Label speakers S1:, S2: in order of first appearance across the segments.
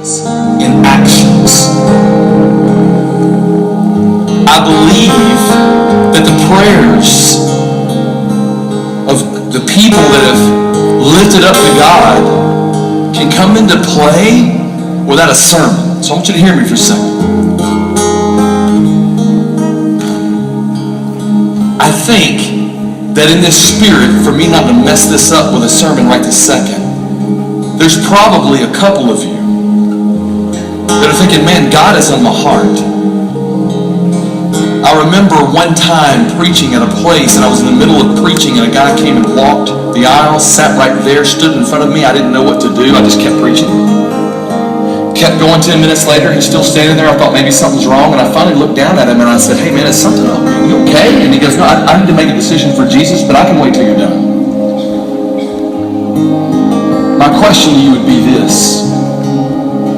S1: in actions. I believe that the prayers of the people that have lifted up to God can come into play without a sermon. So I want you to hear me for a second. I think that in this spirit, for me not to mess this up with a sermon right this second, there's probably a couple of you that are thinking, man, God is on my heart. I remember one time preaching at a place, and I was in the middle of preaching, and a guy came and walked the aisle, sat right there, stood in front of me. I didn't know what to do. I just kept preaching. Kept going. 10 minutes later, he's still standing there. I thought maybe something's wrong, and I finally looked down at him, and I said, hey, man, is something up? Are you okay? And he goes, no, I need to make a decision for Jesus, but I can wait till you're done. My question to you would be this.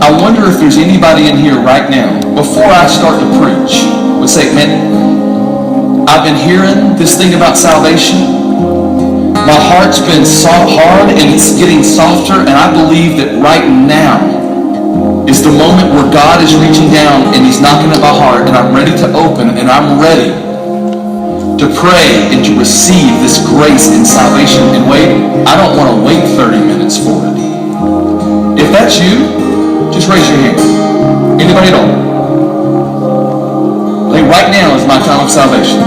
S1: I wonder if there's anybody in here right now, before I start to preach, would say, man, I've been hearing this thing about salvation. My heart's been hard and it's getting softer, and I believe that right now is the moment where God is reaching down and he's knocking at my heart, and I'm ready to open, and I'm ready to pray and to receive this grace and salvation. And wait, I don't want to wait 30 minutes for it. If that's you, just raise your hand. Anybody at all? Like right now is my time of salvation.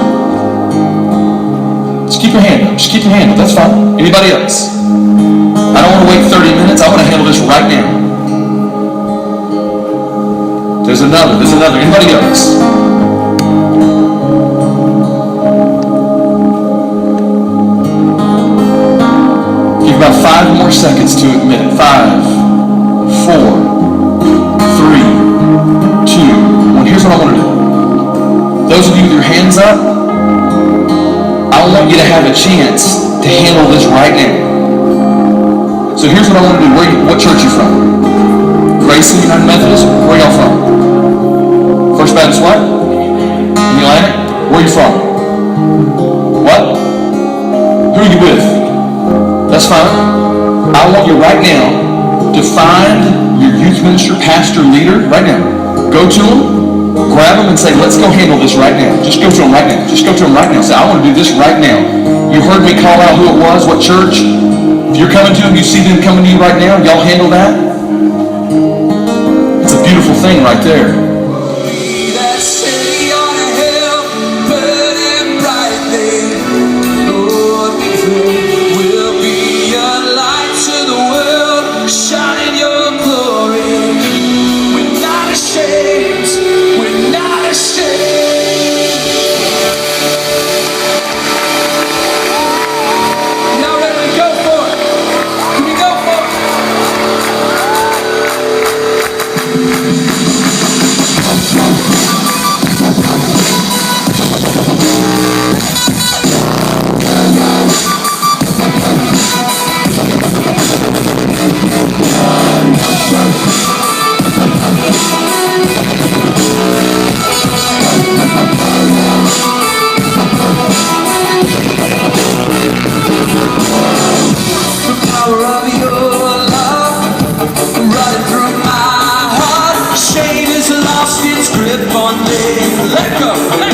S1: Just keep your hand up. Just keep your hand up. That's fine. Anybody else? I don't want to wait 30 minutes. I want to handle this right now. There's another. Anybody else? Give about 5 more seconds to admit it. 5, 4, 3, 2, 1. Here's what I want to do. Those of you with your hands up, I want you to have a chance to handle this right now. So here's what I want to do. What church are you from? Grayson United Methodist? Where are y'all from? First Baptist what? Indiana? Where are you from? What? Who are you with? That's fine. I want you right now to find your youth minister, pastor, leader, right now. Go to them. Grab them and say, let's go handle this right now. Just go to them right now. Just go to them right now. Say, I want to do this right now. You heard me call out who it was, what church. If you're coming to them, you see them coming to you right now, y'all handle that. It's a beautiful thing right there.
S2: Let go.